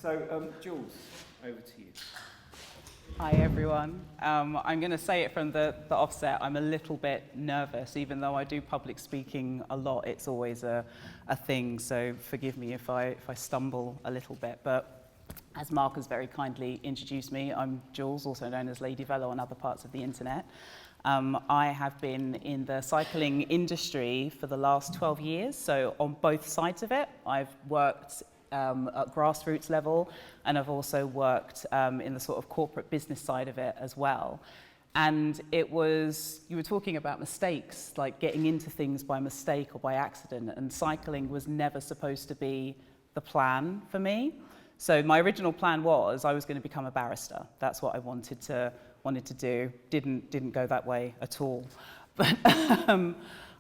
So, Jools, over to you. Hi everyone. I'm going to say it from the offset. I'm a little bit nervous, even though I do public speaking a lot. It's always a thing, so forgive me if I stumble a little bit. But as Mark has very kindly introduced me, I'm Jools, also known as Lady Velo on other parts of the internet. I have been in the cycling industry for the last 12 years, so on both sides of it. I've worked at grassroots level, and I've also worked in the sort of corporate business side of it as well. And it was, you were talking about mistakes, like getting into things by mistake or by accident, and cycling was never supposed to be the plan for me. So my original plan was I was going to become a barrister. That's what I wanted to do. Didn't go that way at all. But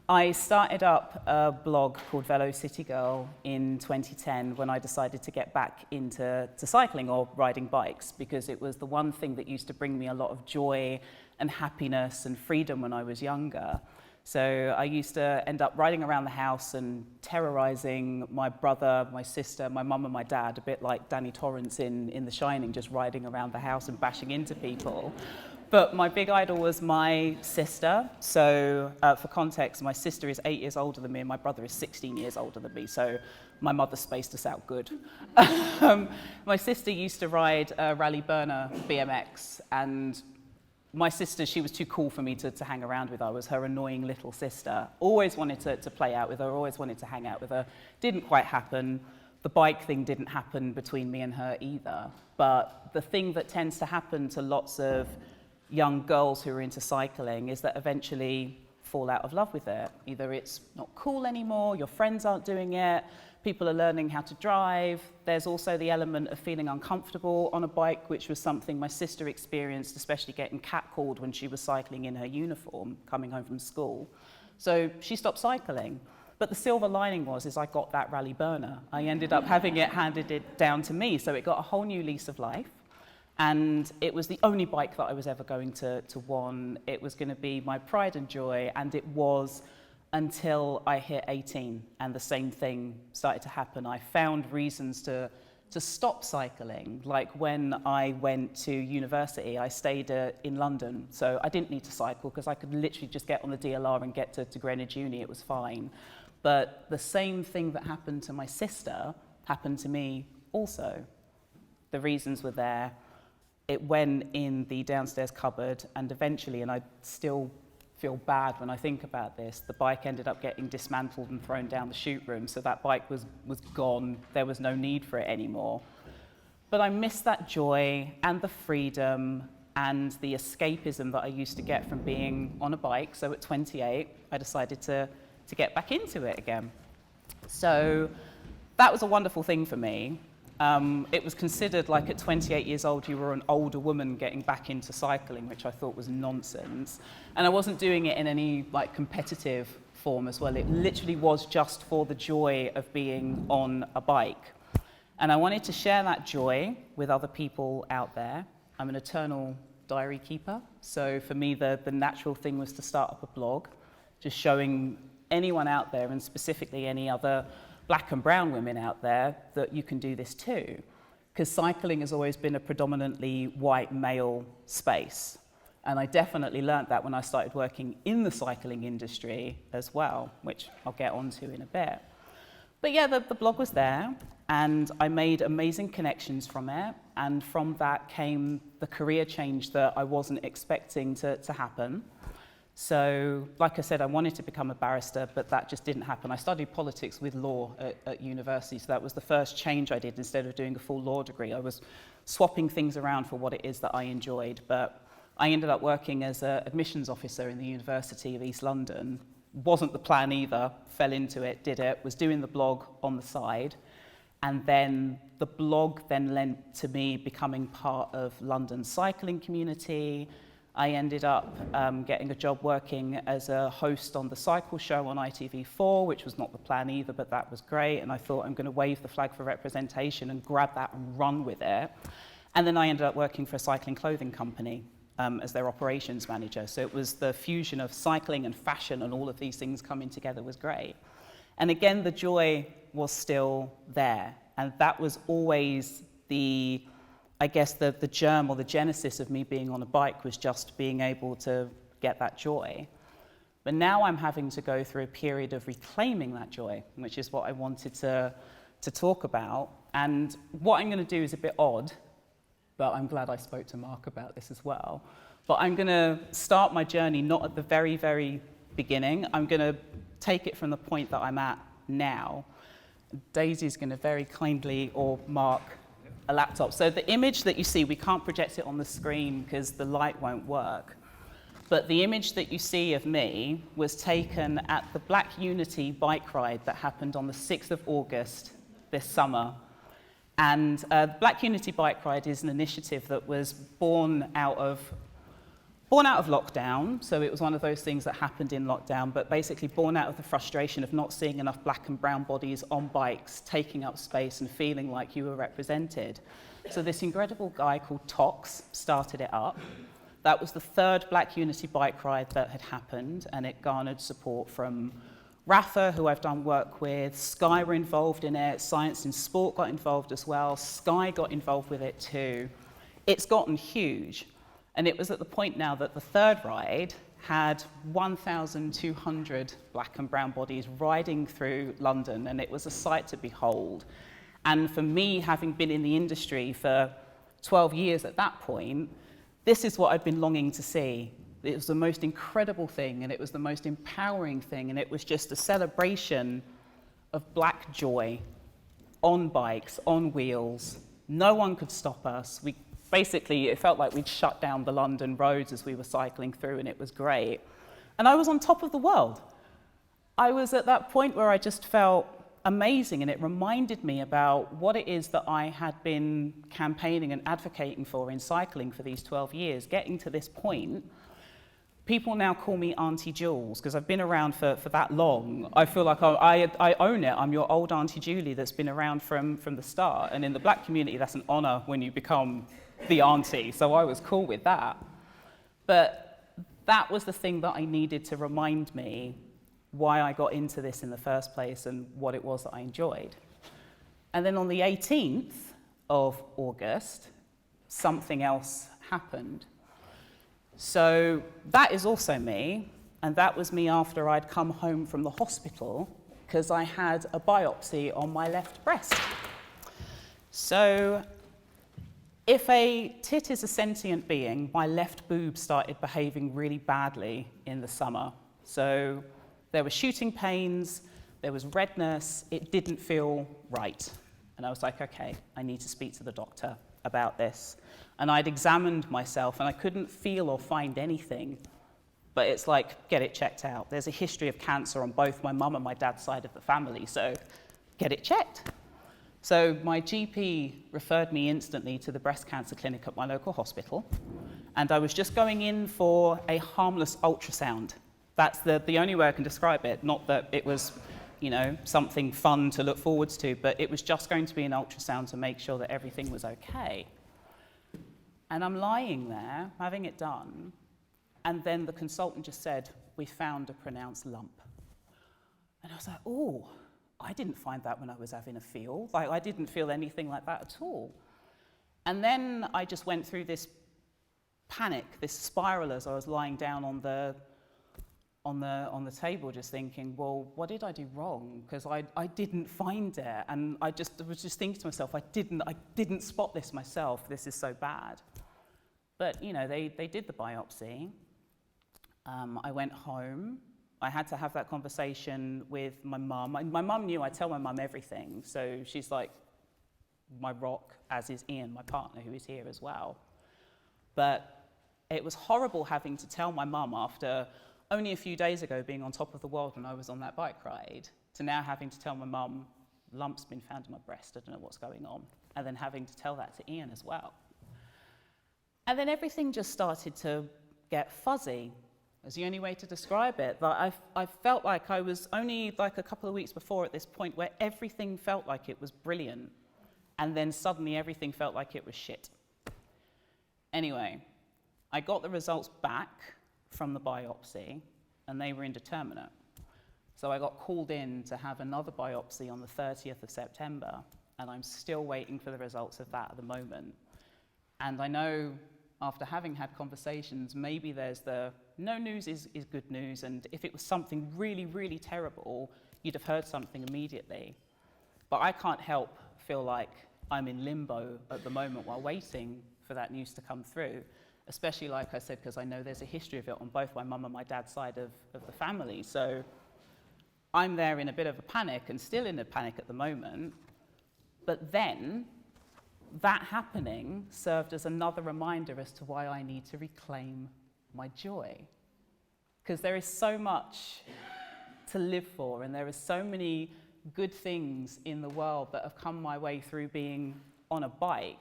I started up a blog called Velo City Girl in 2010 when I decided to get back into cycling or riding bikes, because it was the one thing that used to bring me a lot of joy and happiness and freedom when I was younger. So I used to end up riding around the house and terrorizing my brother, my sister, my mum and my dad, a bit like Danny Torrance in The Shining, just riding around the house and bashing into people. But my big idol was my sister. So for context, my sister is 8 years older than me and my brother is 16 years older than me. So my mother spaced us out good. My sister used to ride a Rally Burner BMX, and my sister, she was too cool for me to hang around with. I was her annoying little sister. Always wanted to play out with her, always wanted to hang out with her. Didn't quite happen. The bike thing didn't happen between me and her either. But the thing that tends to happen to lots of young girls who are into cycling is that eventually fall out of love with it. Either it's not cool anymore, your friends aren't doing it, people are learning how to drive. There's also the element of feeling uncomfortable on a bike, which was something my sister experienced, especially getting catcalled when she was cycling in her uniform, coming home from school. So she stopped cycling. But the silver lining was I got that Rally Burner. I ended up having it handed down to me, so it got a whole new lease of life. And it was the only bike that I was ever going to want. It was going to be my pride and joy, and it was until I hit 18 and the same thing started to happen. I found reasons to stop cycling. Like when I went to university, I stayed in London, so I didn't need to cycle because I could literally just get on the DLR and get to Greenwich Uni. It was fine. But the same thing that happened to my sister happened to me also. The reasons were there. It went in the downstairs cupboard, and eventually, and I still feel bad when I think about this, the bike ended up getting dismantled and thrown down the chute room, so that bike was gone. There was no need for it anymore. But I miss that joy and the freedom and the escapism that I used to get from being on a bike. So at 28, I decided to get back into it again. So that was a wonderful thing for me. It was considered like at 28 years old, you were an older woman getting back into cycling, which I thought was nonsense. And I wasn't doing it in any like competitive form as well. It literally was just for the joy of being on a bike. And I wanted to share that joy with other people out there. I'm an eternal diary keeper. So for me, the natural thing was to start up a blog, just showing anyone out there, and specifically any other Black and brown women out there, that you can do this too. Because cycling has always been a predominantly white male space. And I definitely learned that when I started working in the cycling industry as well, which I'll get onto in a bit. But yeah, the blog was there, and I made amazing connections from it. And from that came the career change that I wasn't expecting to happen. So, like I said, I wanted to become a barrister, but that just didn't happen. I studied politics with law at university, so that was the first change I did. Instead of doing a full law degree, I was swapping things around for what it is that I enjoyed. But I ended up working as an admissions officer in the University of East London. Wasn't the plan either, fell into it, did it, was doing the blog on the side. And then the blog then lent to me becoming part of London's cycling community. I ended up getting a job working as a host on the cycle show on ITV4, which was not the plan either, but that was great. And I thought, I'm going to wave the flag for representation and grab that and run with it. And then I ended up working for a cycling clothing company as their operations manager. So it was the fusion of cycling and fashion and all of these things coming together was great. And again, the joy was still there. And that was always I guess the germ or the genesis of me being on a bike was just being able to get that joy. But now I'm having to go through a period of reclaiming that joy, which is what I wanted to talk about. And what I'm going to do is a bit odd, but I'm glad I spoke to Mark about this as well. But I'm going to start my journey not at the very, very beginning. I'm going to take it from the point that I'm at now. Daisy's going to very kindly, or Mark, a laptop. So the image that you see, we can't project it on the screen because the light won't work. But the image that you see of me was taken at the Black Unity bike ride that happened on the 6th of August this summer. And the Black Unity bike ride is an initiative that was born out of lockdown. So it was one of those things that happened in lockdown, but basically born out of the frustration of not seeing enough black and brown bodies on bikes, taking up space and feeling like you were represented. So this incredible guy called Tox started it up. That was the third Black Unity bike ride that had happened, and it garnered support from Rafa, who I've done work with. Sky were involved in it. Science in Sport got involved as well. Sky got involved with it too. It's gotten huge. And it was at the point now that the third ride had 1,200 black and brown bodies riding through London, and it was a sight to behold. And for me, having been in the industry for 12 years at that point, this is what I'd been longing to see. It was the most incredible thing, and it was the most empowering thing, and it was just a celebration of black joy on bikes, on wheels. No one could stop us. Basically, it felt like we'd shut down the London roads as we were cycling through, and it was great. And I was on top of the world. I was at that point where I just felt amazing, and it reminded me about what it is that I had been campaigning and advocating for in cycling for these 12 years. Getting to this point, people now call me Auntie Jools because I've been around for that long. I feel like I own it. I'm your old Auntie Julie that's been around from the start. And in the black community, that's an honor when you become the auntie. So I was cool with that. But that was the thing that I needed to remind me why I got into this in the first place and what it was that I enjoyed. And then on the 18th of August, something else happened. So that is also me, and that was me after I'd come home from the hospital because I had a biopsy on my left breast. So if a tit is a sentient being, my left boob started behaving really badly in the summer. So there were shooting pains, there was redness, it didn't feel right. And I was like, okay, I need to speak to the doctor about this. And I'd examined myself and I couldn't feel or find anything, but it's like, get it checked out. There's a history of cancer on both my mum and my dad's side of the family, so get it checked. So my GP referred me instantly to the breast cancer clinic at my local hospital, and I was just going in for a harmless ultrasound. That's the only way I can describe it, not that it was, something fun to look forwards to, but it was just going to be an ultrasound to make sure that everything was okay. And I'm lying there, having it done, and then the consultant just said, we found a pronounced lump. And I was like, oh, I didn't find that when I was having a feel. Like, I didn't feel anything like that at all. And then I just went through this panic, this spiral as I was lying down on the table, just thinking, well, what did I do wrong? Because I didn't find it, and I was just thinking to myself, I didn't spot this myself. This is so bad. But they did the biopsy. I went home. I had to have that conversation with my mum. My mum knew I tell my mum everything, so she's like my rock, as is Ian, my partner, who is here as well. But it was horrible having to tell my mum after only a few days ago being on top of the world when I was on that bike ride, to now having to tell my mum, lump's been found in my breast, I don't know what's going on, and then having to tell that to Ian as well. And then everything just started to get fuzzy, is the only way to describe it. Like I felt like I was only like a couple of weeks before at this point where everything felt like it was brilliant, and then suddenly everything felt like it was shit. Anyway, I got the results back from the biopsy, and they were indeterminate. So I got called in to have another biopsy on the 30th of September, and I'm still waiting for the results of that at the moment. And I know after having had conversations, maybe there's the no news is good news, and if it was something really, really terrible, you'd have heard something immediately. But I can't help feel like I'm in limbo at the moment while waiting for that news to come through, especially, like I said, because I know there's a history of it on both my mum and my dad's side of the family. So I'm there in a bit of a panic and still in a panic at the moment. But then that happening served as another reminder as to why I need to reclaim my joy. Because there is so much to live for, and there are so many good things in the world that have come my way through being on a bike.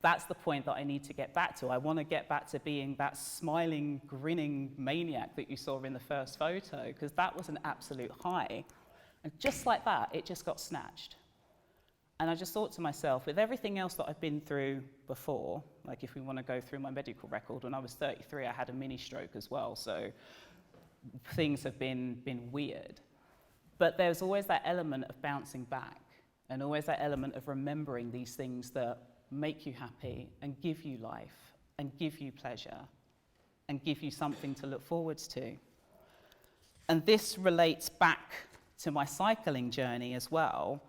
That's the point that I need to get back to. I want to get back to being that smiling, grinning maniac that you saw in the first photo, because that was an absolute high. And just like that, it just got snatched. And I just thought to myself, with everything else that I've been through before, like if we want to go through my medical record, when I was 33, I had a mini stroke as well, so things have been weird. But there's always that element of bouncing back, and always that element of remembering these things that make you happy and give you life and give you pleasure and give you something to look forwards to. And this relates back to my cycling journey as well.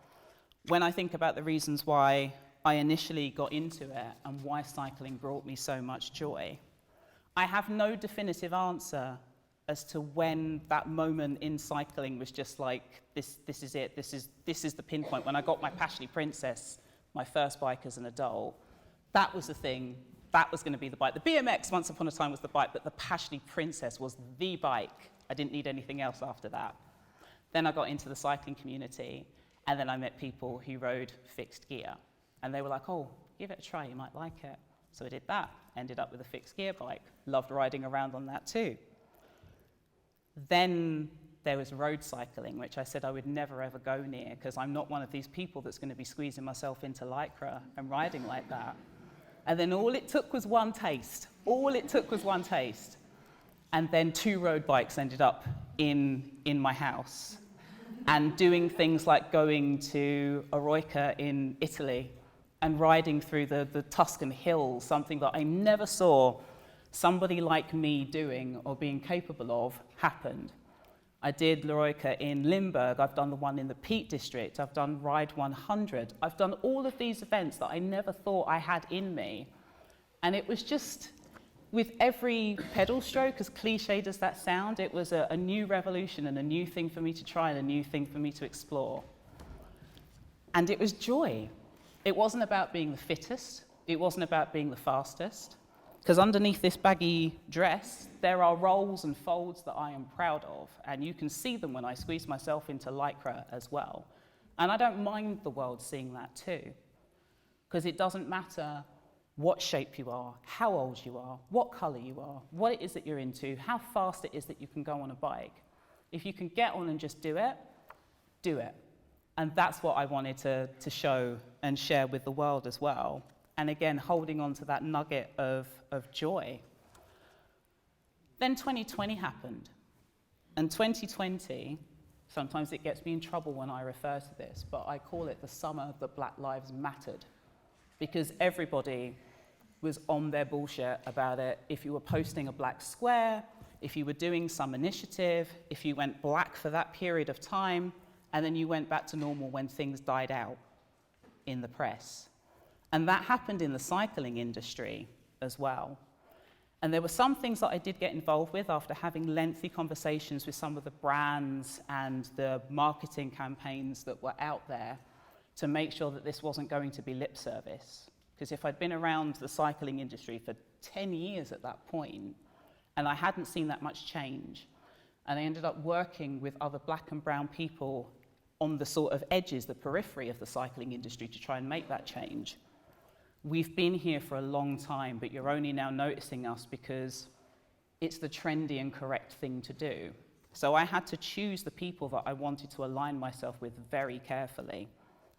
When I think about the reasons why I initially got into it and why cycling brought me so much joy, I have no definitive answer as to when that moment in cycling was just like, this is it, this is the pinpoint. When I got my Pashley Princess, my first bike as an adult, that was the thing, that was going to be the bike. The BMX, once upon a time, was the bike, but the Pashley Princess was the bike. I didn't need anything else after that. Then I got into the cycling community, and then I met people who rode fixed gear. And they were like, oh, give it a try, you might like it. So I did that, ended up with a fixed gear bike, loved riding around on that too. Then there was road cycling, which I said I would never ever go near, because I'm not one of these people that's going to be squeezing myself into Lycra and riding like that. And then all it took was one taste. All it took was one taste. And then 2 road bikes ended up in my house. And doing things like going to Eroica in Italy and riding through the Tuscan hills, something that I never saw somebody like me doing or being capable of, happened. I did Eroica in Limburg, I've done the one in the Peak District, I've done Ride 100, I've done all of these events that I never thought I had in me. And it was just, with every pedal stroke, as cliched as that sound, it was a new revolution and a new thing for me to try and a new thing for me to explore. And it was joy. It wasn't about being the fittest, it wasn't about being the fastest, because underneath this baggy dress, there are rolls and folds that I am proud of, and you can see them when I squeeze myself into Lycra as well. And I don't mind the world seeing that too, because it doesn't matter what shape you are, how old you are, what color you are, what it is that you're into, how fast it is that you can go on a bike. If you can get on and just do it, do it. And that's what I wanted to show and share with the world as well. And again, holding on to that nugget of joy. Then 2020 happened. And 2020, sometimes it gets me in trouble when I refer to this, but I call it the summer that Black Lives Mattered. Because everybody was on their bullshit about it. If you were posting a black square, if you were doing some initiative, if you went black for that period of time, and then you went back to normal when things died out in the press. And that happened in the cycling industry as well. And there were some things that I did get involved with after having lengthy conversations with some of the brands and the marketing campaigns that were out there to make sure that this wasn't going to be lip service. Because if I'd been around the cycling industry for 10 years at that point, and I hadn't seen that much change, and I ended up working with other black and brown people on the sort of edges, the periphery of the cycling industry to try and make that change. We've been here for a long time, but you're only now noticing us because it's the trendy and correct thing to do. So I had to choose the people that I wanted to align myself with very carefully.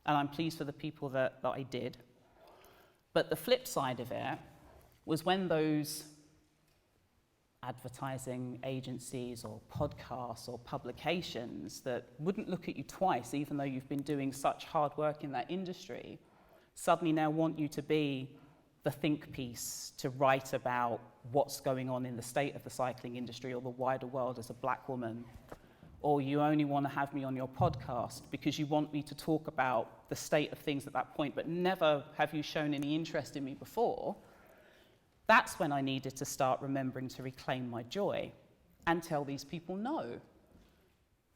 And I'm pleased for the people that I did. But the flip side of it was when those advertising agencies or podcasts or publications that wouldn't look at you twice, even though you've been doing such hard work in that industry, suddenly now want you to be the think piece, to write about what's going on in the state of the cycling industry or the wider world as a black woman. Or you only want to have me on your podcast because you want me to talk about the state of things at that point, but never have you shown any interest in me before. That's when I needed to start remembering to reclaim my joy and tell these people no.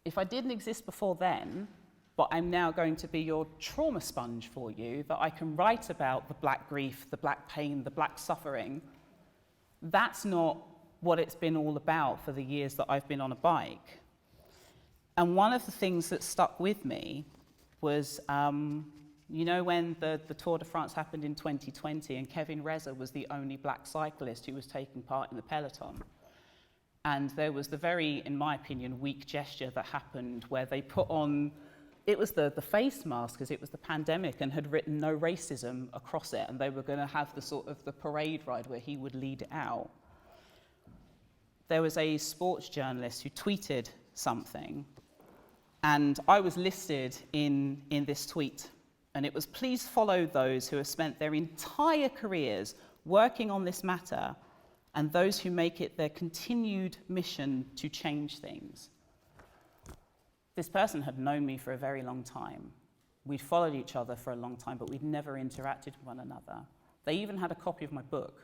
If I didn't exist before then, but I'm now going to be your trauma sponge for you, that I can write about the black grief, the black pain, the black suffering, that's not what it's been all about for the years that I've been on a bike. And one of the things that stuck with me was, you know, when the Tour de France happened in 2020 and Kevin Reza was the only black cyclist who was taking part in the peloton. And there was the very, in my opinion, weak gesture that happened where they put on, it was the face mask because it was the pandemic and had written no racism across it. And they were going to have the sort of the parade ride where he would lead it out. There was a sports journalist who tweeted something. And I was listed in this tweet. And it was, please follow those who have spent their entire careers working on this matter and those who make it their continued mission to change things. This person had known me for a very long time. We'd followed each other for a long time, but we'd never interacted with one another. They even had a copy of my book.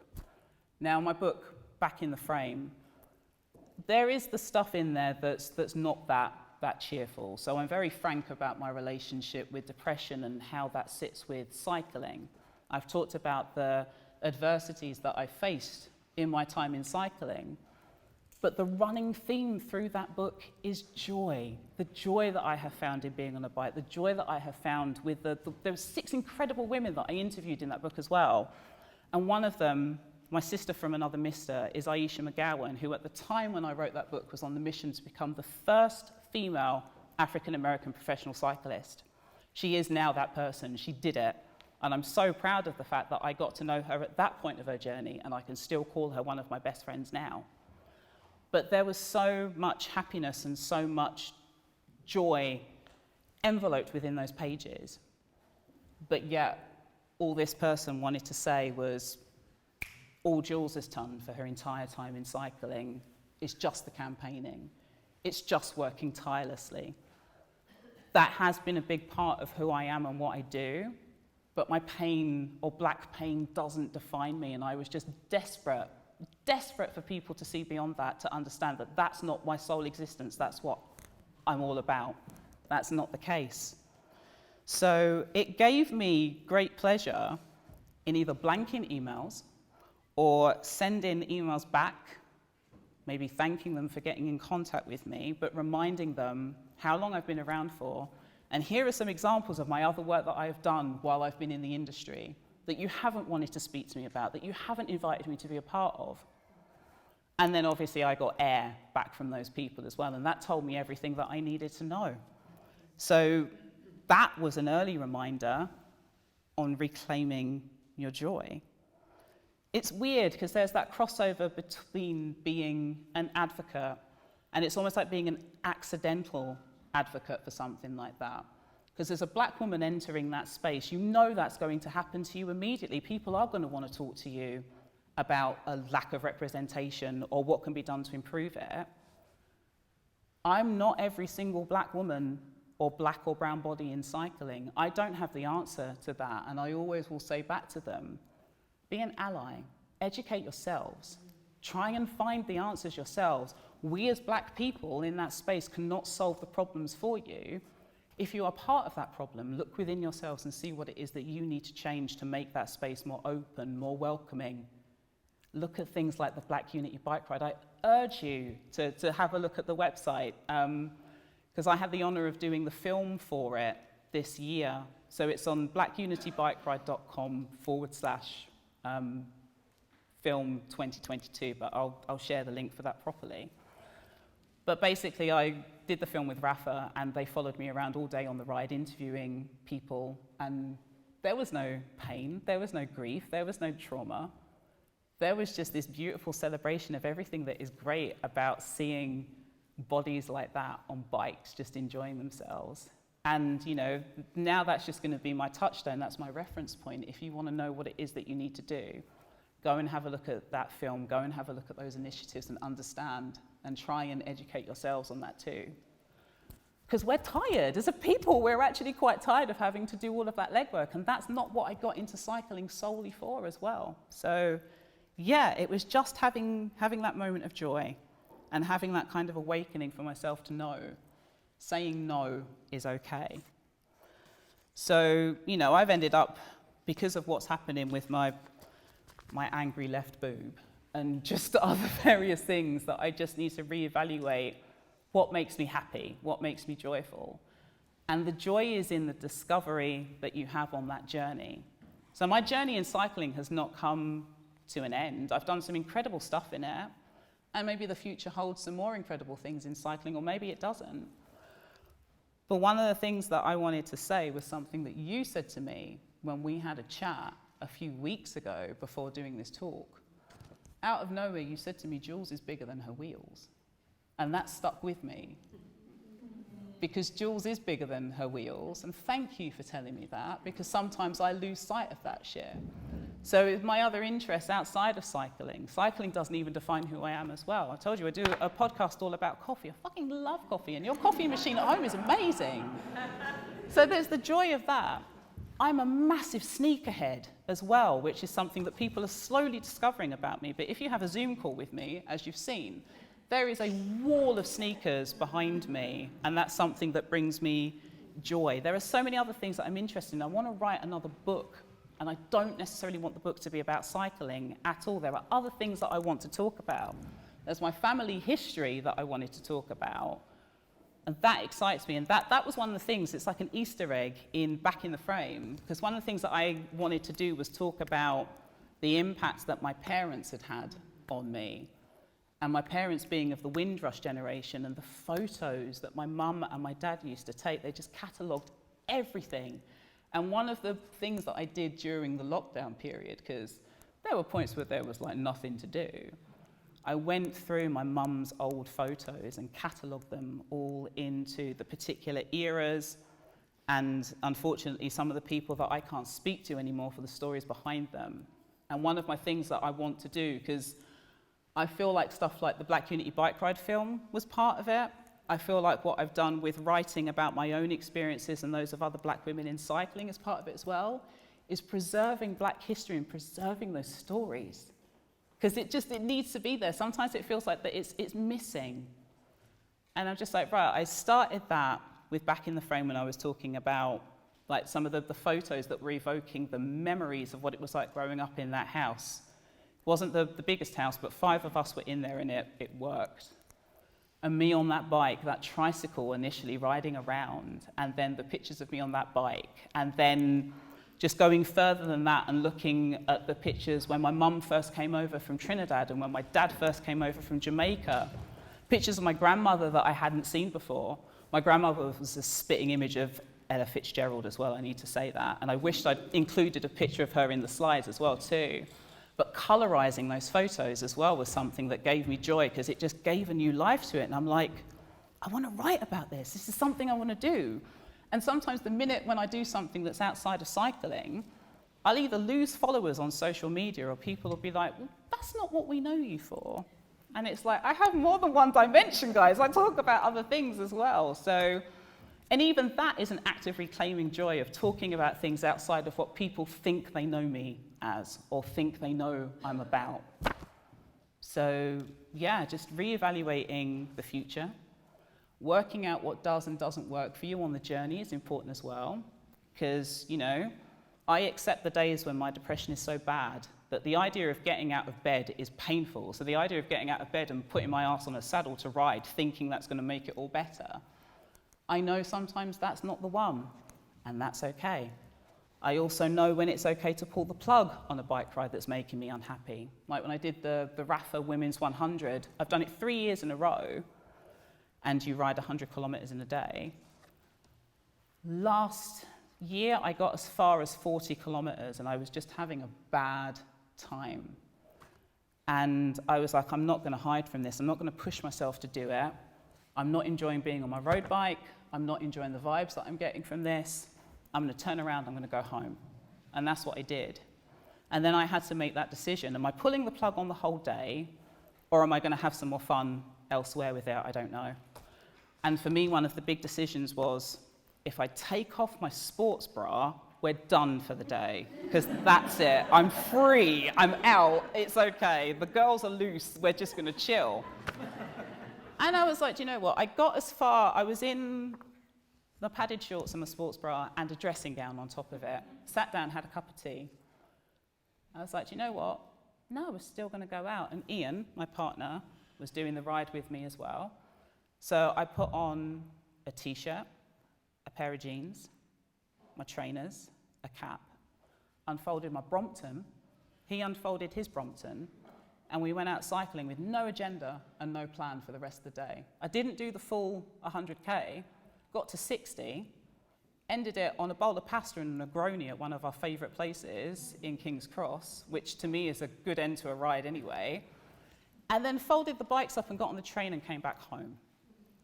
Now, my book, Back in the Frame, there is the stuff in there that's not that cheerful. So I'm very frank about my relationship with depression and how that sits with cycling. I've talked about the adversities that I faced in my time in cycling, but the running theme through that book is joy. The joy that I have found in being on a bike, the joy that I have found with there were 6 incredible women that I interviewed in that book as well. And one of them, my sister from another mister, is Aisha McGowan, who at the time when I wrote that book was on the mission to become the first female African-American professional cyclist. She is now that person. She did it. And I'm so proud of the fact that I got to know her at that point of her journey, and I can still call her one of my best friends now. But there was so much happiness and so much joy enveloped within those pages. But yet, all this person wanted to say was, all Jools has done for her entire time in cycling is just the campaigning. It's just working tirelessly. That has been a big part of who I am and what I do, but my pain or black pain doesn't define me, and I was just desperate for people to see beyond that, to understand that that's not my sole existence, that's what I'm all about. That's not the case. So it gave me great pleasure in either blanking emails or sending emails back, maybe thanking them for getting in contact with me, but reminding them how long I've been around for. And here are some examples of my other work that I have done while I've been in the industry that you haven't wanted to speak to me about, that you haven't invited me to be a part of. And then obviously I got air back from those people as well, and that told me everything that I needed to know. So that was an early reminder on reclaiming your joy. It's weird because there's that crossover between being an advocate, and it's almost like being an accidental advocate for something like that. Because as a black woman entering that space, you know that's going to happen to you immediately. People are going to want to talk to you about a lack of representation or what can be done to improve it. I'm not every single black woman or black or brown body in cycling. I don't have the answer to that, and I always will say back to them, be an ally, educate yourselves, try and find the answers yourselves. We as black people in that space cannot solve the problems for you. If you are part of that problem, look within yourselves and see what it is that you need to change to make that space more open, more welcoming. Look at things like the Black Unity Bike Ride. I urge you to have a look at the website, because I had the honor of doing the film for it this year. So it's on blackunitybikeride.com/film 2022, but I'll share the link for that properly. But basically, I did the film with Rafa, and they followed me around all day on the ride, interviewing people, and there was no pain, there was no grief, there was no trauma. there was just this beautiful celebration of everything that is great about seeing bodies like that on bikes just enjoying themselves. And, you know, now that's just going to be my touchstone. That's my reference point. If you want to know what it is that you need to do, go and have a look at that film, go and have a look at those initiatives and understand and try and educate yourselves on that too. Because we're tired. As a people, we're actually quite tired of having to do all of that legwork, and that's not what I got into cycling solely for as well. So, yeah, it was just having that moment of joy and having that kind of awakening for myself to know saying no is okay. So, you know, I've ended up, because of what's happening with my angry left boob and just other various things, that I just need to reevaluate what makes me happy, what makes me joyful. And the joy is in the discovery that you have on that journey. So my journey in cycling has not come to an end. I've done some incredible stuff in it, and maybe the future holds some more incredible things in cycling, or maybe it doesn't. But one of the things that I wanted to say was something that you said to me when we had a chat a few weeks ago before doing this talk. Out of nowhere, you said to me, Jools is bigger than her wheels. And that stuck with me. Because Jools is bigger than her wheels, and thank you for telling me that, because sometimes I lose sight of that shit. So my other interests outside of cycling doesn't even define who I am as well. I told you I do a podcast all about coffee. I fucking love coffee, and your coffee machine at home is amazing. So there's the joy of that. I'm a massive sneakerhead as well, which is something that people are slowly discovering about me. But if you have a Zoom call with me, as you've seen, there is a wall of sneakers behind me, and that's something that brings me joy. There are so many other things that I'm interested in. I want to write another book, and I don't necessarily want the book to be about cycling at all. There are other things that I want to talk about. There's my family history that I wanted to talk about, and that excites me. And that was one of the things, it's like an Easter egg back in the frame, because one of the things that I wanted to do was talk about the impact that my parents had on me. And my parents being of the Windrush generation, and the photos that my mum and my dad used to take, they just catalogued everything. And one of the things that I did during the lockdown period, because there were points where there was like nothing to do, I went through my mum's old photos and catalogued them all into the particular eras, and unfortunately some of the people that I can't speak to anymore for the stories behind them. And one of my things that I want to do, because I feel like stuff like the Black Unity bike ride film was part of it. I feel like what I've done with writing about my own experiences and those of other black women in cycling is part of it as well, is preserving black history and preserving those stories. Because it needs to be there. Sometimes it feels like that it's missing. And I'm just like, right, I started that with Back in the Frame when I was talking about like some of the photos that were evoking the memories of what it was like growing up in that house. It wasn't the biggest house, but 5 of us were in there, and it worked. And me on that bike, that tricycle initially riding around, and then the pictures of me on that bike, and then just going further than that and looking at the pictures when my mum first came over from Trinidad and when my dad first came over from Jamaica, pictures of my grandmother that I hadn't seen before. My grandmother was a spitting image of Ella Fitzgerald as well, I need to say that, and I wished I'd included a picture of her in the slides as well too. But colorizing those photos as well was something that gave me joy, because it just gave a new life to it. And I'm like, I want to write about this. This is something I want to do. And sometimes the minute when I do something that's outside of cycling, I'll either lose followers on social media, or people will be like, well, that's not what we know you for. And it's like, I have more than one dimension, guys. I talk about other things as well. So, and even that is an act of reclaiming joy, of talking about things outside of what people think they know me as, or think they know I'm about. So yeah, just reevaluating the future, working out what does and doesn't work for you on the journey is important as well, because, you know, I accept the days when my depression is so bad that the idea of getting out of bed is painful. So the idea of getting out of bed and putting my ass on a saddle to ride, thinking that's going to make it all better, I know sometimes that's not the one, and that's okay. I also know when it's okay to pull the plug on a bike ride that's making me unhappy. Like when I did the Rafa Women's 100, I've done it 3 years in a row, and you ride 100 kilometers in a day. Last year, I got as far as 40 kilometers, and I was just having a bad time. And I was like, I'm not going to hide from this. I'm not going to push myself to do it. I'm not enjoying being on my road bike. I'm not enjoying the vibes that I'm getting from this. I'm going to turn around. I'm going to go home. And that's what I did. And then I had to make that decision. Am I pulling the plug on the whole day, or am I going to have some more fun elsewhere with it? I don't know. And for me, one of the big decisions was, if I take off my sports bra, we're done for the day, because that's it. I'm free. I'm out. It's okay. The girls are loose. We're just going to chill. And I was like, do you know what? I got as far. I was in the padded shorts and my sports bra and a dressing gown on top of it. Sat down, had a cup of tea. I was like, do you know what? No, we're still going to go out. And Ian, my partner, was doing the ride with me as well. So I put on a T-shirt, a pair of jeans, my trainers, a cap, unfolded my Brompton, he unfolded his Brompton, and we went out cycling with no agenda and no plan for the rest of the day. I didn't do the full 100k, got to 60, ended it on a bowl of pasta and a Negroni at one of our favourite places in King's Cross, which to me is a good end to a ride anyway, and then folded the bikes up and got on the train and came back home.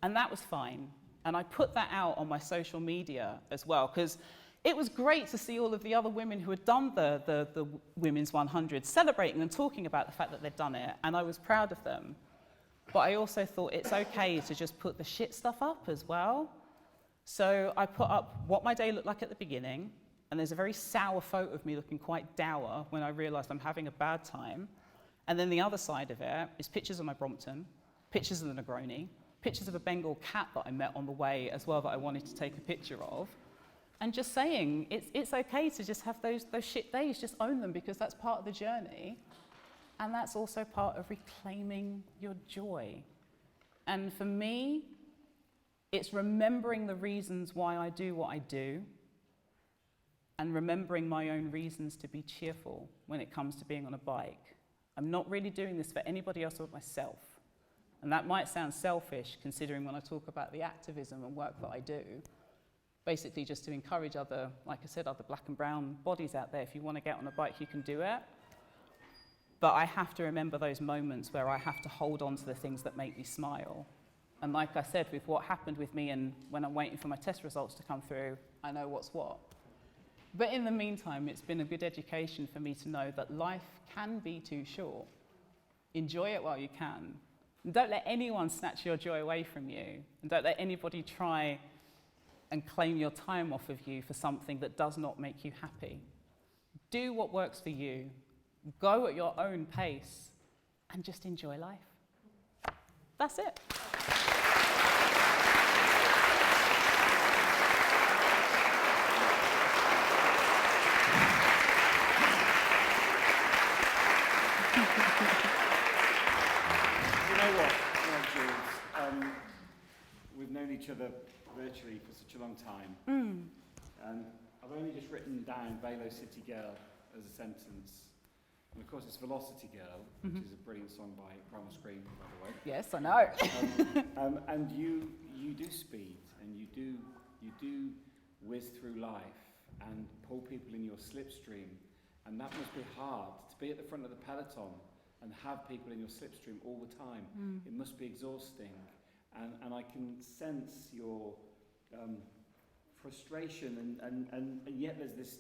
And that was fine. And I put that out on my social media as well, because it was great to see all of the other women who had done the Women's 100 celebrating and talking about the fact that they'd done it, and I was proud of them. But I also thought it's okay to just put the shit stuff up as well. So I put up what my day looked like at the beginning, and there's a very sour photo of me looking quite dour when I realised I'm having a bad time. And then the other side of it is pictures of my Brompton, pictures of the Negroni, pictures of a Bengal cat that I met on the way as well that I wanted to take a picture of. And just saying, it's okay to just have those shit days, just own them, because that's part of the journey. And that's also part of reclaiming your joy. And for me, it's remembering the reasons why I do what I do, and remembering my own reasons to be cheerful when it comes to being on a bike. I'm not really doing this for anybody else but myself. And that might sound selfish, considering when I talk about the activism and work that I do, basically just to encourage other, like I said, other black and brown bodies out there. If you want to get on a bike, you can do it. But I have to remember those moments where I have to hold on to the things that make me smile. And like I said, with what happened with me and when I'm waiting for my test results to come through, I know what's what. But in the meantime, it's been a good education for me to know that life can be too short. Enjoy it while you can. And don't let anyone snatch your joy away from you. And don't let anybody try and claim your time off of you for something that does not make you happy. Do what works for you. Go at your own pace and just enjoy life. That's it. Jules, we've known each other virtually for such a long time, and I've only just written down Velo City Girl as a sentence, and of course it's Velocity Girl, which is a brilliant song by Primal Scream, by the way. Yes, I know. And you do speed, and you do whiz through life and pull people in your slipstream, and that must be hard to be at the front of the peloton and have people in your slipstream all the time. It must be exhausting. And I can sense your frustration, and yet there's this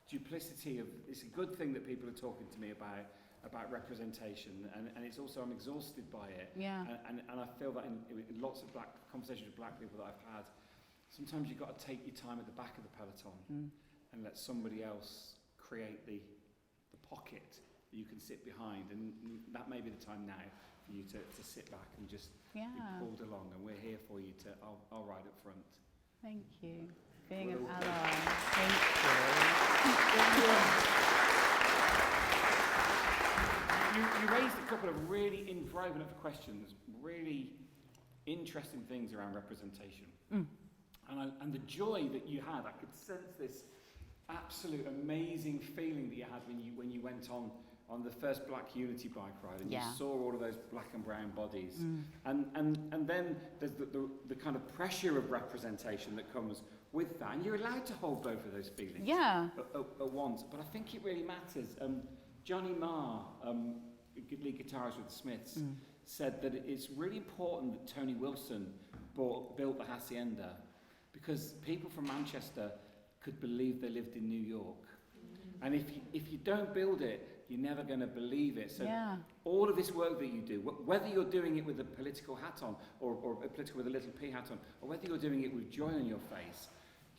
duplicity of, it's a good thing that people are talking to me about representation, and it's also, I'm exhausted by it. Yeah. And I feel that in lots of conversations with black people that I've had, sometimes you've got to take your time at the back of the peloton and let somebody else create the pocket that you can sit behind, and that may be the time now for you to sit back and just be pulled along, and we're here for you to, I'll ride up front. Thank you. Being an ally. Thank you. You raised a couple of really, in driving up questions, really interesting things around representation. And the joy that you had, I could sense this absolute amazing feeling that you had when you went on the first Black Unity bike ride, and you saw all of those black and brown bodies. And then there's the kind of pressure of representation that comes with that, and you're allowed to hold both of those feelings at once. But I think it really matters. Johnny Marr, lead guitarist with the Smiths, said that it's really important that Tony Wilson built the Hacienda because people from Manchester could believe they lived in New York. And if you don't build it, you're never going to believe it. So all of this work that you do, whether you're doing it with a political hat on or political with a little P hat on, or whether you're doing it with joy on your face,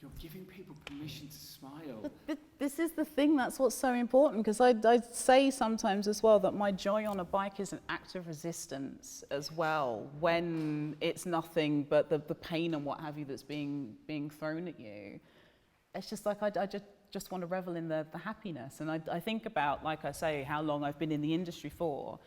you're giving people permission to smile. But this is the thing, that's what's so important, because I say sometimes as well that my joy on a bike is an act of resistance as well, when it's nothing but the pain and what have you that's being thrown at you. It's just like I just want to revel in the happiness. And I think about, like I say, how long I've been in the industry for.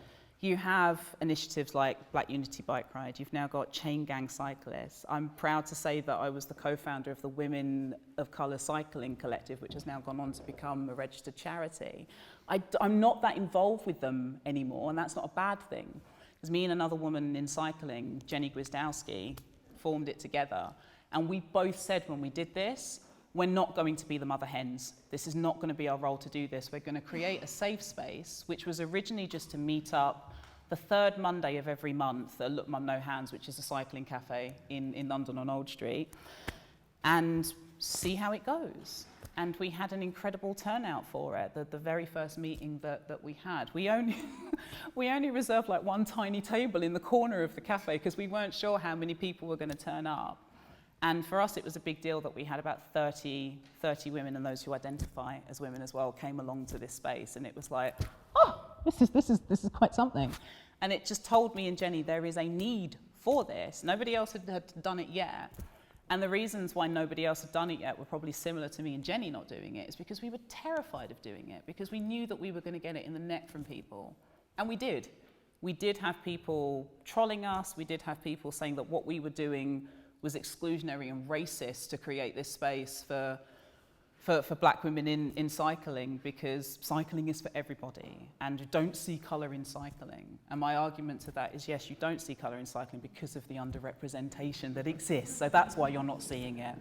You have initiatives like Black Unity Bike Ride. You've now got Chain Gang Cyclists. I'm proud to say that I was the co-founder of the Women of Colour Cycling Collective, which has now gone on to become a registered charity. I'm not that involved with them anymore, and that's not a bad thing. Because me and another woman in cycling, Jenny Gwizdowski, formed it together. And we both said when we did this, we're not going to be the mother hens. This is not going to be our role to do this. We're going to create a safe space, which was originally just to meet up the third Monday of every month at Look Mum No Hands, which is a cycling cafe in London on Old Street, and see how it goes. And we had an incredible turnout for it, the very first meeting that we had. We only reserved like one tiny table in the corner of the cafe because we weren't sure how many people were going to turn up. And for us, it was a big deal that we had about 30 women, and those who identify as women as well came along to this space. And it was like, oh, this is quite something. And it just told me and Jenny there is a need for this. Nobody else had done it yet. And the reasons why nobody else had done it yet were probably similar to me and Jenny not doing it. Is because we were terrified of doing it, because we knew that we were going to get it in the neck from people. And we did. We did have people trolling us. We did have people saying that what we were doing was exclusionary and racist to create this space for black women in cycling, because cycling is for everybody and you don't see colour in cycling. And my argument to that is, yes, you don't see colour in cycling because of the underrepresentation that exists, so that's why you're not seeing it.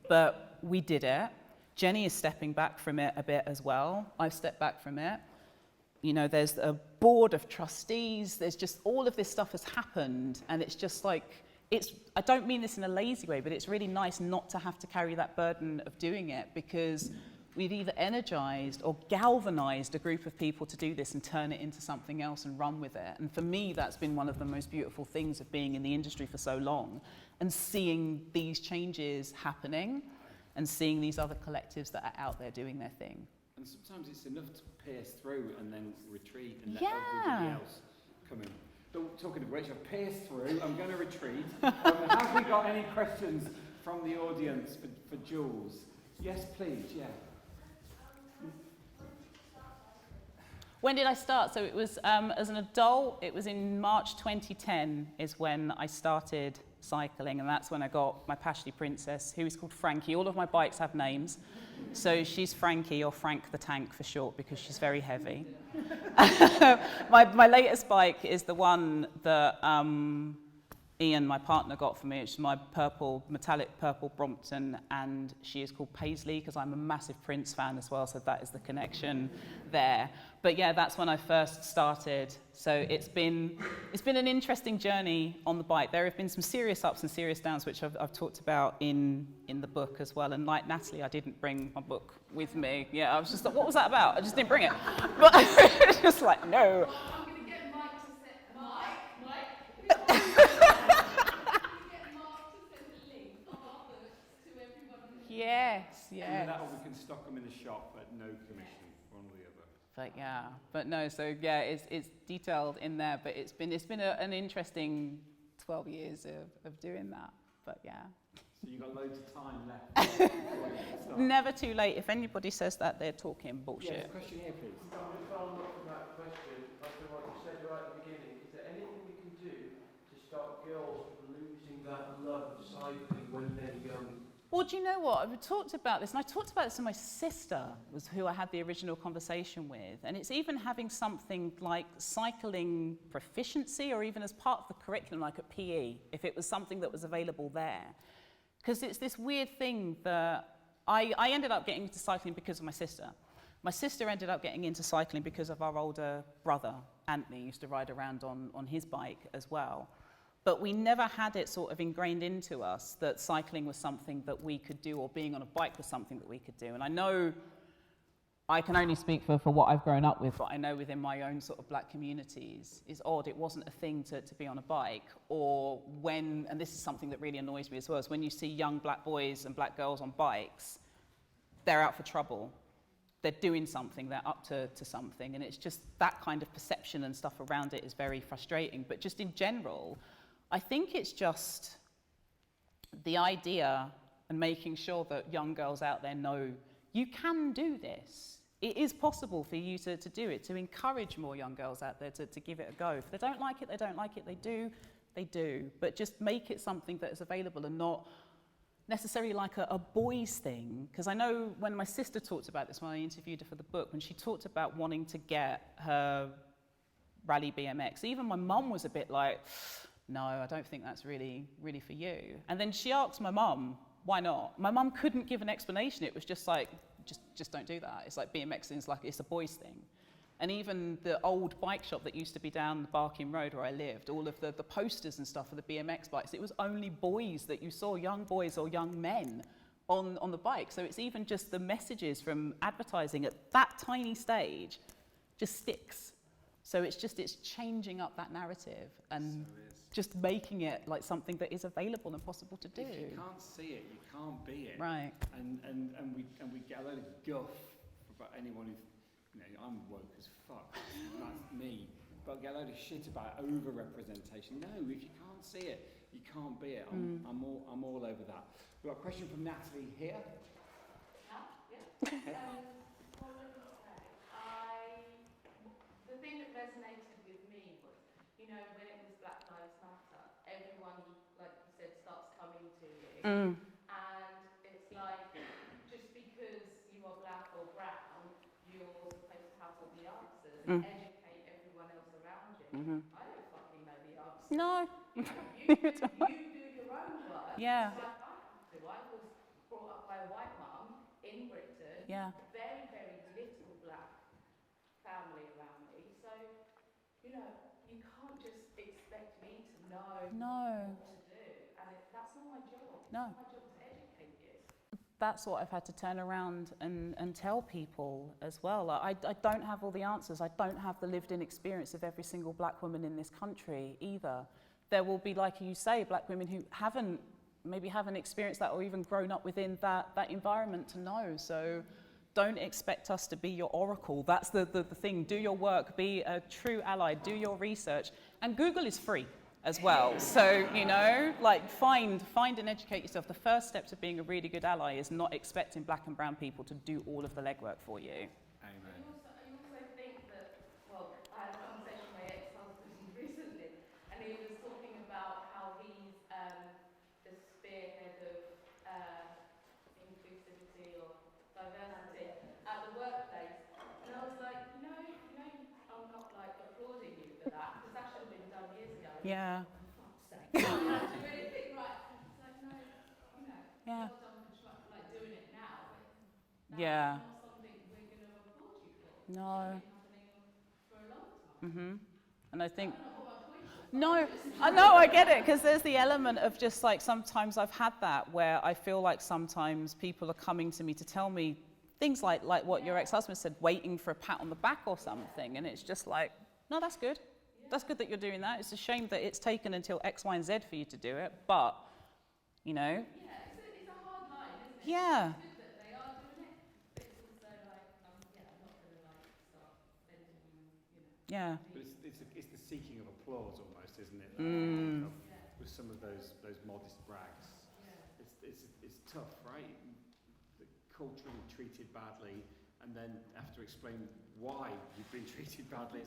But we did it. Jenny is stepping back from it a bit as well. I've stepped back from it. You know, there's a board of trustees, there's just all of this stuff has happened, and it's just like, I don't mean this in a lazy way, but it's really nice not to have to carry that burden of doing it, because we've either energized or galvanized a group of people to do this and turn it into something else and run with it. And for me, that's been one of the most beautiful things of being in the industry for so long, and seeing these changes happening and seeing these other collectives that are out there doing their thing. And sometimes it's enough to pierce through and then retreat and let everybody else come in. Talking of which, I've pierced through, I'm going to retreat. Have we got any questions from the audience for Jools? Yes, please, yeah. When did I start? So it was, as an adult, it was in March 2010 is when I started cycling, and that's when I got my Pashley Princess, who is called Frankie. All of my bikes have names. So she's Frankie, or Frank the Tank for short, because she's very heavy. My latest bike is the one that Ian, my partner, got for me. It's my metallic purple Brompton, and she is called Paisley because I'm a massive Prince fan as well, so that is the connection there. But yeah, that's when I first started. So it's been an interesting journey on the bike. There have been some serious ups and serious downs, which I've talked about in the book as well. And like Natalie, I didn't bring my book with me. Yeah, I was just like, what was that about? I just didn't bring it. But it's just like, no. I'm going to get Mike to set Mike. Yes. And that, or we can stock them in the shop at no commission, one or the other. But no, so yeah, it's detailed in there, but it's been an interesting 12 years of doing that, but yeah. So you've got loads of time left before you start. Never too late. If anybody says that, they're talking bullshit. Yes, question here, please. I'm going to follow up from that question after what you said right at the beginning. Is there anything we can do to stop girls from losing that love of cycling when they're young? Well, do you know what? I've talked about this, and I talked about this with my sister, was who I had the original conversation with. And it's even having something like cycling proficiency, or even as part of the curriculum, like at PE, if it was something that was available there. Because it's this weird thing that I ended up getting into cycling because of my sister. My sister ended up getting into cycling because of our older brother. Anthony used to ride around on his bike as well. But we never had it sort of ingrained into us that cycling was something that we could do, or being on a bike was something that we could do. And I know I can only speak for what I've grown up with, but I know within my own sort of black communities, it's odd, it wasn't a thing to be on a bike. Or when, and this is something that really annoys me as well, is when you see young black boys and black girls on bikes, they're out for trouble. They're doing something, they're up to something, and it's just that kind of perception and stuff around it is very frustrating. But just in general, I think it's just the idea and making sure that young girls out there know you can do this. It is possible for you to do it, to encourage more young girls out there to give it a go. If they don't like it, they don't like it. They do. But just make it something that is available and not necessarily like a boys thing. Because I know when my sister talked about this, when I interviewed her for the book, when she talked about wanting to get her rally BMX, even my mum was a bit like, no, I don't think that's really for you. And then she asked my mum, why not? My mum couldn't give an explanation. It was just like, just don't do that. It's like BMXing is like, it's a boys thing. And even the old bike shop that used to be down the Barking Road where I lived, all of the posters and stuff for the BMX bikes, it was only boys that you saw, young boys or young men on the bike. So it's even just the messages from advertising at that tiny stage just sticks. So it's changing up that narrative and just making it like something that is available and possible to do. If you can't see it, you can't be it. Right. And we get a load of guff about anyone who's, you know, I'm woke as fuck. That's me. But get a load of shit about over-representation. No, if you can't see it, you can't be it. I'm all over that. We've got a question from Natalie here. The thing that resonated with me was, you know, when it was Black Lives Matter, everyone, like you said, starts coming to you. And it's like, just because you are black or brown, you're supposed to have all the answers and educate everyone else around you. I don't fucking know the answers. No. You do your own work. Yeah. Like I have to. I was brought up by a white mum in Britain. Yeah. Very, very little black family around me. So, you know, you can't just expect me to know what to do. And that's not my job. No. It's not my job to educate you. That's what I've had to turn around and tell people as well. Like, I don't have all the answers. I don't have the lived-in experience of every single black woman in this country either. There will be, like you say, black women who maybe haven't experienced that or even grown up within that environment to know. So don't expect us to be your oracle. That's the thing. Do your work, be a true ally, do your research. And Google is free as well. So, you know, like find and educate yourself. The first step to being a really good ally is not expecting black and brown people to do all of the legwork for you. Amen. I also think that, well, I had a conversation with my ex-husband recently, and he was talking about how he's the spearhead of inclusivity or diversity at the workplace. And I was like, you know, I'm not like applauding you for that, because that should have been done years ago. Yeah. For fuck's sake. You have to really think, right, it's like, no, you know, Yeah. well done for like doing it now. That's Yeah. not something we're going to applaud you for. No. It's been happening for a long time. And I think, I don't know what my point was. no, I know, I get it, because there's the element of just like, sometimes I've had that where I feel like sometimes people are coming to me to tell me things like what your ex-husband said, waiting for a pat on the back or something, and it's just like, no, that's good. That's good that you're doing that. It's a shame that it's taken until X, Y, and Z for you to do it, but, you know. Yeah, it's a hard line, isn't it? Yeah. It's good that they are doing it, but it's also like, I'm not going to like start bending, you know. Yeah. But it's the seeking of applause almost, isn't it? With some of those modest brags. Yeah. It's tough, right? Culturally treated badly, and then have to explain why you've been treated badly.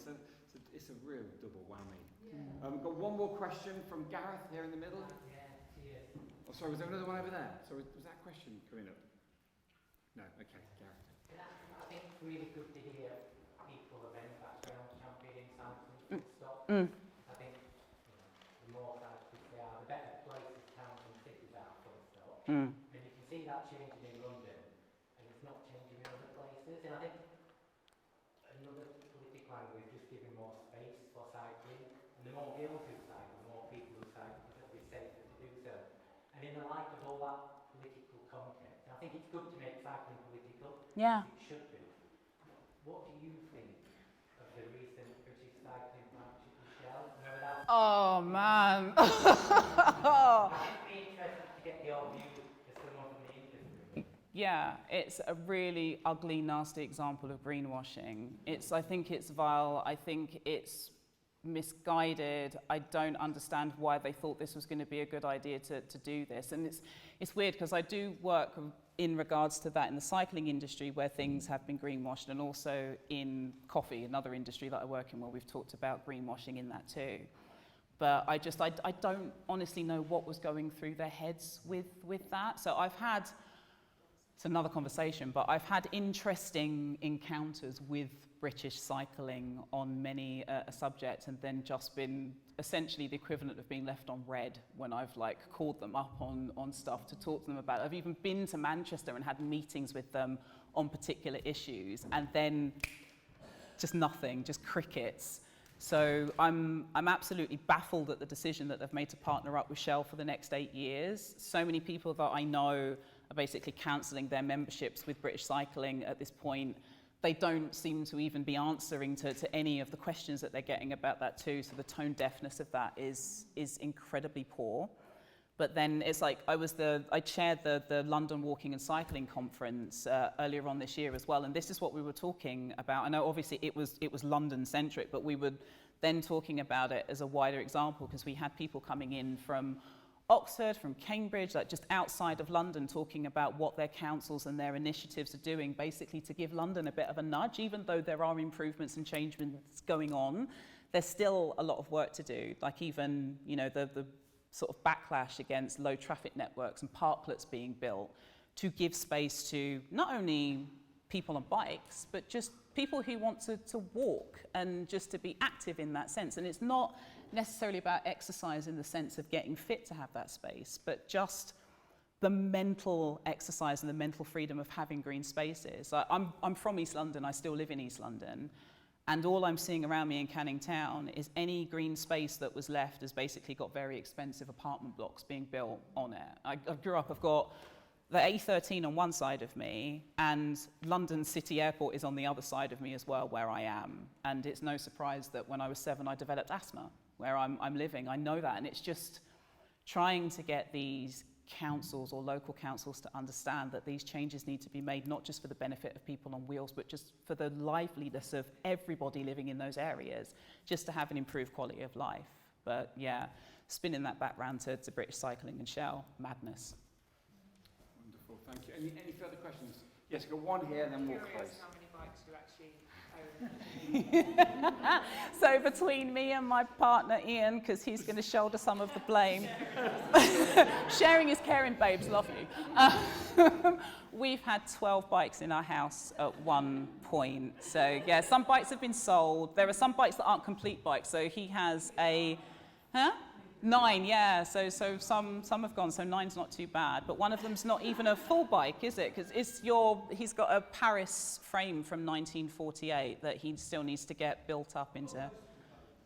It's a real double whammy. Yeah. We've got one more question from Gareth here in the middle. Oh, sorry, was there another one over there? So was that question coming up? No, okay, Gareth. I think it's really good to hear people of any background championing something full stop. I think the more cyclists they are, the better places towns and cities are full stop. And you can see that changing in London, and it's not changing in other places. And I think another political angle is just giving more space the more girls who cycle, the more people who cycle, because it'll be safer to do so. And in the light of all that political context, I think it's good to make cycling political. Yeah. It should be. What do you think of the recent British cycling partnership with Shell? Remember that? Oh, man. I'd be interested to get your view as someone from the industry. Yeah, it's a really ugly, nasty example of greenwashing. I think it's vile. I think it's misguided. I don't understand why they thought this was going to be a good idea to do this. And it's weird because I do work in regards to that in the cycling industry where things have been greenwashed, and also in coffee, another industry that I work in where we've talked about greenwashing in that too. But I don't honestly know what was going through their heads with that. So it's another conversation, but I've had interesting encounters with British cycling on many a subject, and then just been essentially the equivalent of being left on red when I've called them up on stuff to talk to them about it. I've even been to Manchester and had meetings with them on particular issues, and then just nothing, just crickets. So I'm absolutely baffled at the decision that they've made to partner up with Shell for the next 8 years. So many people that I know are basically cancelling their memberships with British Cycling at this point. They don't seem to even be answering to any of the questions that they're getting about that too. So the tone deafness of that is incredibly poor. But then it's I chaired the London Walking and Cycling Conference earlier on this year as well, and this is what we were talking about. I know obviously it was London centric, but we were then talking about it as a wider example because we had people coming in from Oxford, from Cambridge, just outside of London, talking about what their councils and their initiatives are doing, basically to give London a bit of a nudge. Even though there are improvements and changements going on, there's still a lot of work to do. Even the sort of backlash against low traffic networks and parklets being built to give space to not only people on bikes, but just people who want to walk and just to be active in that sense. And it's not necessarily about exercise in the sense of getting fit to have that space, but just the mental exercise and the mental freedom of having green spaces. I'm from East London, I still live in East London, and all I'm seeing around me in Canning Town is any green space that was left has basically got very expensive apartment blocks being built on it. I grew up, I've got the A13 on one side of me, and London City Airport is on the other side of me as well, where I am. And it's no surprise that when I was 7, I developed asthma, where I'm living. I know that, and it's just trying to get these councils or local councils to understand that these changes need to be made not just for the benefit of people on wheels, but just for the liveliness of everybody living in those areas, just to have an improved quality of life. But yeah, spinning that back round to British Cycling and Shell, madness. Wonderful, thank you. Any further questions? Yes, got one here and then we'll close. How many bikes do you actually own? So between me and my partner Ian, because he's going to shoulder some of the blame, sharing is caring, babes, love you. We've had 12 bikes in our house at one point. So yeah, some bikes have been sold. There are some bikes that aren't complete bikes. So he has a, 9, yeah. So some have gone. So 9's not too bad. But one of them's not even a full bike, is it? Because he's got a Paris frame from 1948 that he still needs to get built up into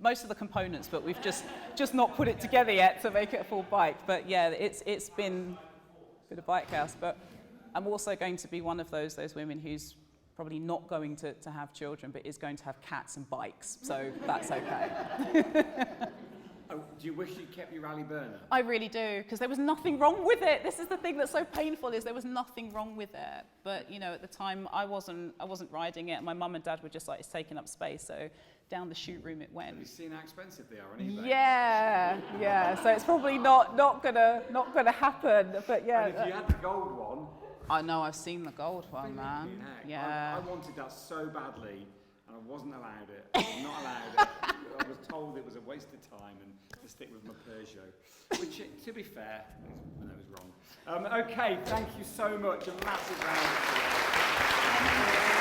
most of the components. But we've just not put it together yet to make it a full bike. But yeah, it's been a bit of bike house. But I'm also going to be one of those women who's probably not going to have children, but is going to have cats and bikes. So that's okay. Oh, do you wish you kept your rally burner? I really do, because there was nothing wrong with it. This is the thing that's so painful, is there was nothing wrong with it. But at the time I wasn't riding it. My mum and dad were just like, it's taking up space, so down the chute room it went. Have you seen how expensive they are on eBay? Yeah. So it's probably not gonna happen. But yeah. And if you had the gold one. I know, I've seen the gold one, man. Yeah. I wanted that so badly, and I wasn't allowed it. I'm not allowed it. I was told it was a waste of time and to stick with my Peugeot, which, to be fair, I was wrong. Okay, thank you so much. A massive round of applause.